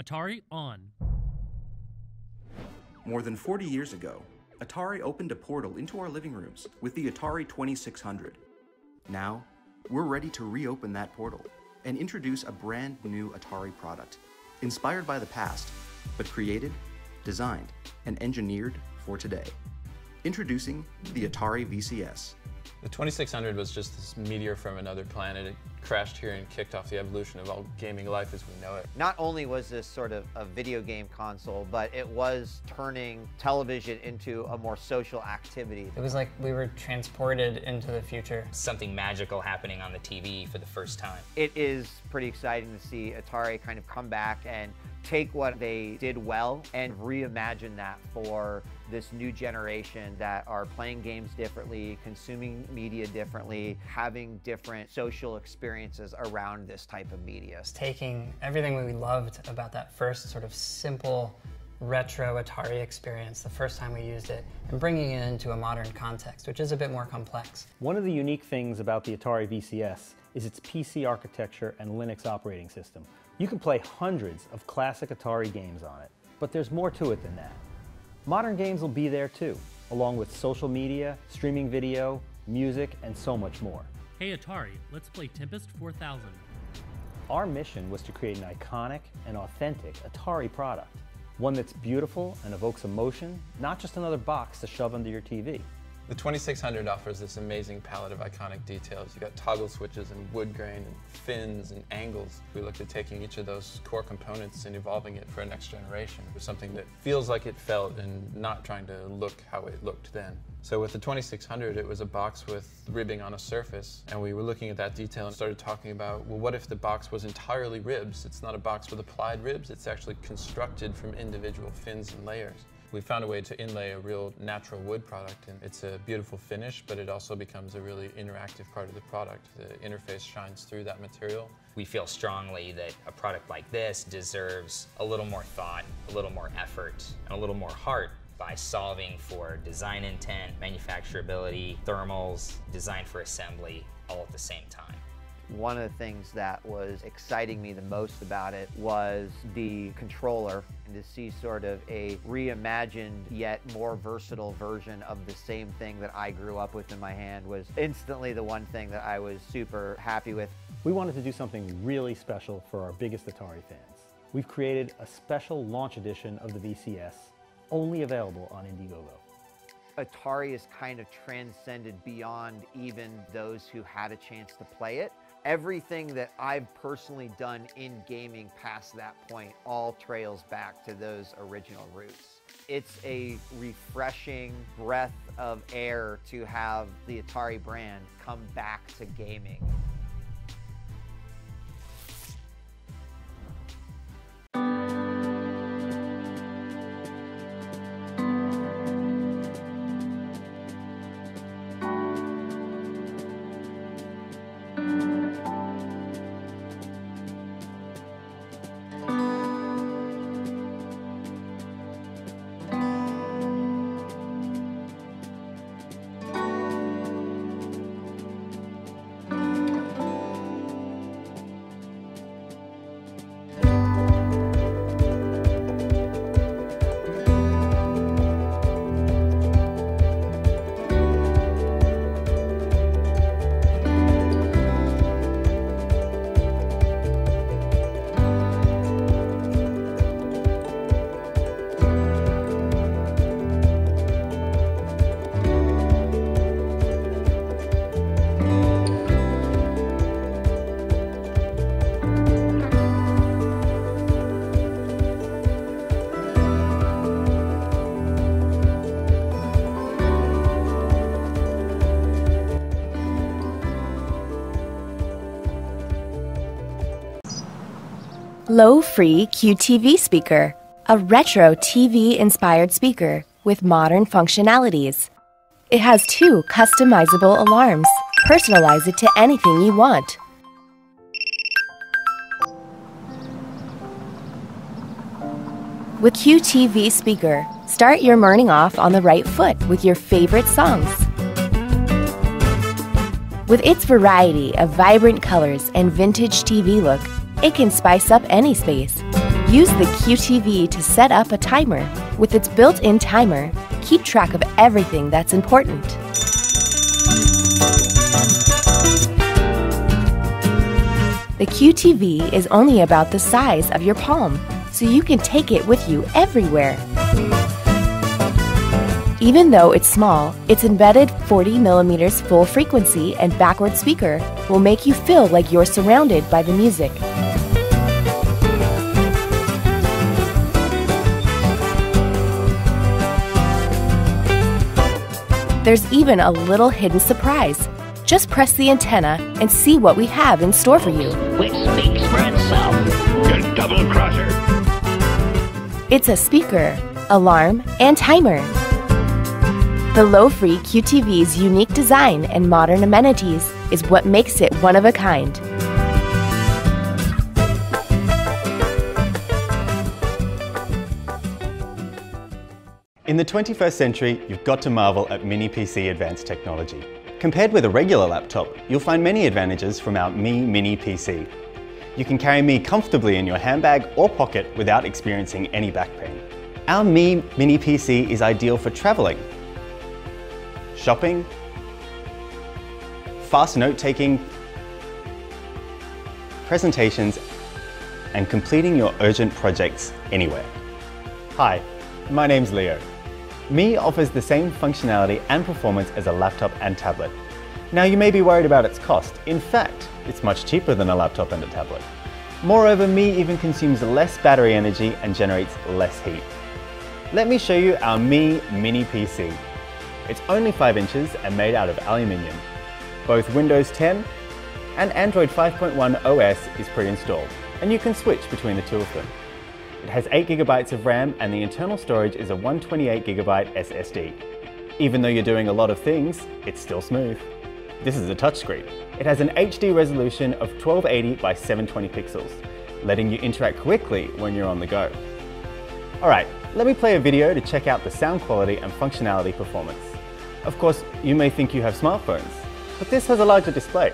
Atari on. More than 40 years ago, Atari opened a portal into our living rooms with the Atari 2600. Now, we're ready to reopen that portal and introduce a brand new Atari product, inspired by the past, but created, designed, and engineered for today. Introducing the Atari VCS. The 2600 was just this meteor from another planet. It crashed here and kicked off the evolution of all gaming life as we know it. Not only was this sort of a video game console, but it was turning television into a more social activity. It was like we were transported into the future. Something magical happening on the TV for the first time. It is pretty exciting to see Atari kind of come back and take what they did well and reimagine that for this new generation that are playing games differently, consuming media differently, having different social experiences around this type of media. It's taking everything we loved about that first sort of simple retro Atari experience, the first time we used it, and bringing it into a modern context, which is a bit more complex. One of the unique things about the Atari VCS is its PC architecture and Linux operating system. You can play hundreds of classic Atari games on it, but there's more to it than that. Modern games will be there too, along with social media, streaming video, music, and so much more. Hey Atari, let's play Tempest 4000. Our mission was to create an iconic and authentic Atari product, one that's beautiful and evokes emotion, not just another box to shove under your TV. The 2600 offers this amazing palette of iconic details. You got toggle switches and wood grain and fins and angles. We looked at taking each of those core components and evolving it for a next generation with something that feels like it felt and not trying to look how it looked then. So with the 2600, it was a box with ribbing on a surface, and we were looking at that detail and started talking about, well, what if the box was entirely ribs? It's not a box with applied ribs, it's actually constructed from individual fins and layers. We found a way to inlay a real natural wood product, and it's a beautiful finish, but it also becomes a really interactive part of the product. The interface shines through that material. We feel strongly that a product like this deserves a little more thought, a little more effort, and a little more heart by solving for design intent, manufacturability, thermals, design for assembly, all at the same time. One of the things that was exciting me the most about it was the controller, and to see sort of a reimagined yet more versatile version of the same thing that I grew up with in my hand was instantly the one thing that I was super happy with. We wanted to do something really special for our biggest Atari fans. We've created a special launch edition of the VCS, only available on Indiegogo. Atari has kind of transcended beyond even those who had a chance to play it. Everything that I've personally done in gaming past that point all trails back to those original roots. It's a refreshing breath of air to have the Atari brand come back to gaming. LowFreq TV Speaker, a retro TV-inspired speaker with modern functionalities. It has 2 customizable alarms. Personalize it to anything you want. With QTV Speaker, start your morning off on the right foot with your favorite songs. With its variety of vibrant colors and vintage TV look, it can spice up any space. Use the QTV to set up a timer. With its built-in timer, keep track of everything that's important. The QTV is only about the size of your palm, so you can take it with you everywhere. Even though it's small, its embedded 40mm full frequency and backward speaker will make you feel like you're surrounded by the music. There's even a little hidden surprise. Just press the antenna and see what we have in store for you. Which speaks for itself. You double crosser. It's a speaker, alarm, and timer. The LowFreq QTV's unique design and modern amenities is what makes it one of a kind. In the 21st century, you've got to marvel at Mini PC advanced technology. Compared with a regular laptop, you'll find many advantages from our Mi Mini PC. You can carry Mi comfortably in your handbag or pocket without experiencing any back pain. Our Mi Mini PC is ideal for traveling, shopping, fast note-taking, presentations, and completing your urgent projects anywhere. Hi, my name's Leo. Mi offers the same functionality and performance as a laptop and tablet. Now you may be worried about its cost. In fact, it's much cheaper than a laptop and a tablet. Moreover, Mi even consumes less battery energy and generates less heat. Let me show you our Mi Mini PC. It's only 5 inches and made out of aluminium. Both Windows 10 and Android 5.1 OS is pre-installed, and you can switch between the two of them. It has 8GB of RAM and the internal storage is a 128GB SSD. Even though you're doing a lot of things, it's still smooth. This is a touchscreen. It has an HD resolution of 1280 by 720 pixels, letting you interact quickly when you're on the go. Alright, let me play a video to check out the sound quality and functionality performance. Of course, you may think you have smartphones, but this has a larger display.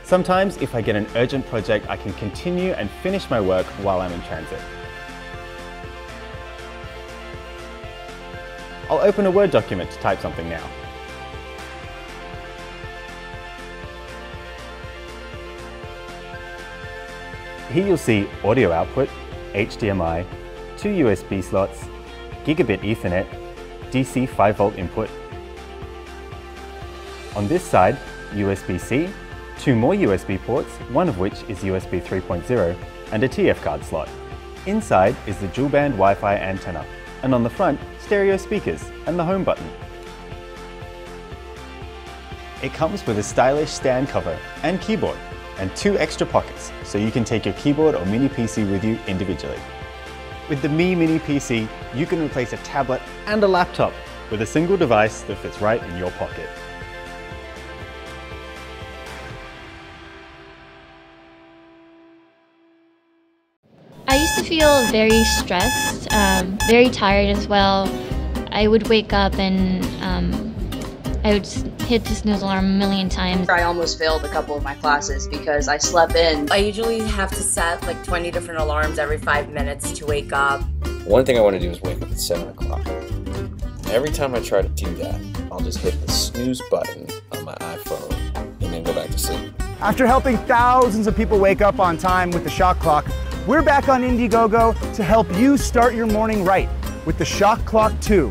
Sometimes, if I get an urgent project, I can continue and finish my work while I'm in transit. I'll open a Word document to type something now. Here you'll see audio output, HDMI, 2 USB slots, gigabit Ethernet, DC 5V input. On this side, USB-C, 2 more USB ports, one of which is USB 3.0, and a TF card slot. Inside is the dual-band Wi-Fi antenna, and on the front, stereo speakers and the home button. It comes with a stylish stand cover and keyboard, and 2 extra pockets, so you can take your keyboard or mini PC with you individually. With the Mi Mini PC, you can replace a tablet and a laptop with a single device that fits right in your pocket. I used to feel very stressed, very tired as well. I would wake up and I would hit the snooze alarm a million times. I almost failed a couple of my classes because I slept in. I usually have to set like 20 different alarms every 5 minutes to wake up. One thing I want to do is wake up at 7 o'clock. Every time I try to do that, I'll just hit the snooze button on my iPhone and then go back to sleep. After helping thousands of people wake up on time with the Shock Clock, we're back on Indiegogo to help you start your morning right with the Shock Clock 2.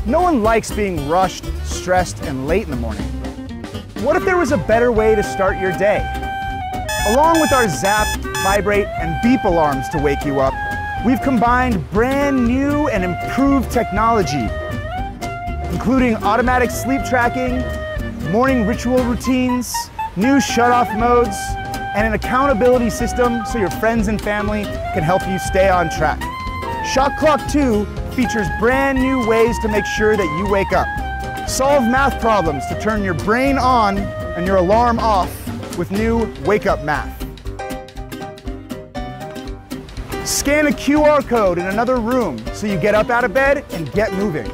No one likes being rushed, stressed, and late in the morning. What if there was a better way to start your day? Along with our Zap, Vibrate, and Beep alarms to wake you up, we've combined brand new and improved technology, including automatic sleep tracking, morning ritual routines, new shut-off modes, and an accountability system so your friends and family can help you stay on track. Shock Clock 2 features brand new ways to make sure that you wake up. Solve math problems to turn your brain on and your alarm off with new Wake Up Math. Scan a QR code in another room so you get up out of bed and get moving.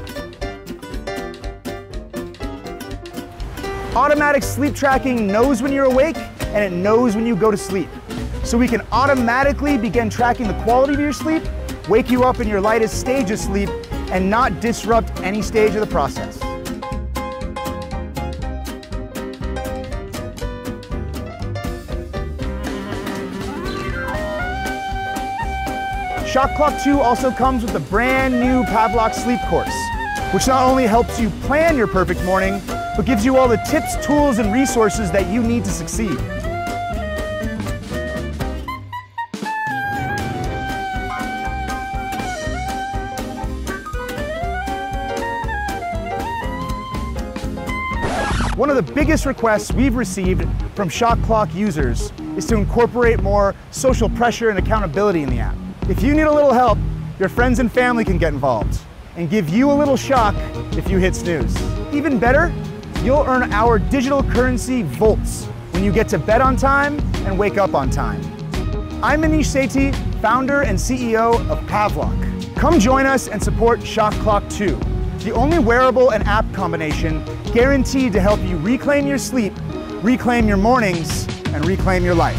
Automatic sleep tracking knows when you're awake and it knows when you go to sleep. So we can automatically begin tracking the quality of your sleep, wake you up in your lightest stage of sleep, and not disrupt any stage of the process. Shock Clock 2 also comes with a brand new Pavlok sleep course, which not only helps you plan your perfect morning, but gives you all the tips, tools, and resources that you need to succeed. One of the biggest requests we've received from Shock Clock users is to incorporate more social pressure and accountability in the app. If you need a little help, your friends and family can get involved and give you a little shock if you hit snooze. Even better, you'll earn our digital currency volts when you get to bed on time and wake up on time. I'm Manish Sethi, founder and CEO of Pavlok. Come join us and support Shock Clock 2, the only wearable and app combination guaranteed to help you reclaim your sleep, reclaim your mornings, and reclaim your life.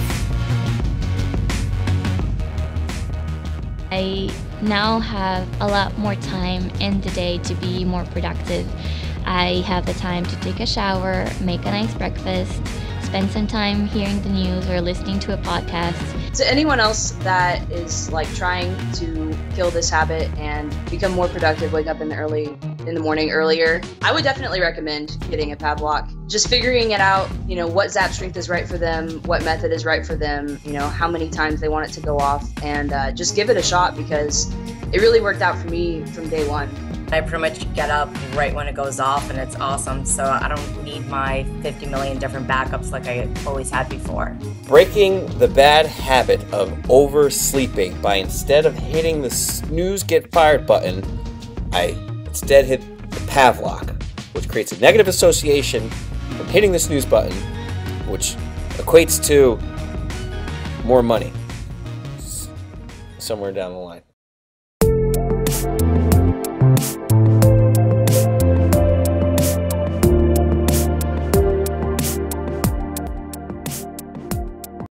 I now have a lot more time in the day to be more productive. I have the time to take a shower, make a nice breakfast, spend some time hearing the news or listening to a podcast. To anyone else that is like trying to kill this habit and become more productive, wake up in the morning earlier, I would definitely recommend getting a Pavlok. Just figuring it out, you know, what zap strength is right for them, what method is right for them, you know, how many times they want it to go off, and just give it a shot because it really worked out for me from day one. I pretty much get up right when it goes off and it's awesome, so I don't need my 50 million different backups like I always had before. Breaking the bad habit of oversleeping by instead of hitting the snooze get fired button, I instead hit the Pavlok, which creates a negative association from hitting the snooze button, which equates to more money somewhere down the line.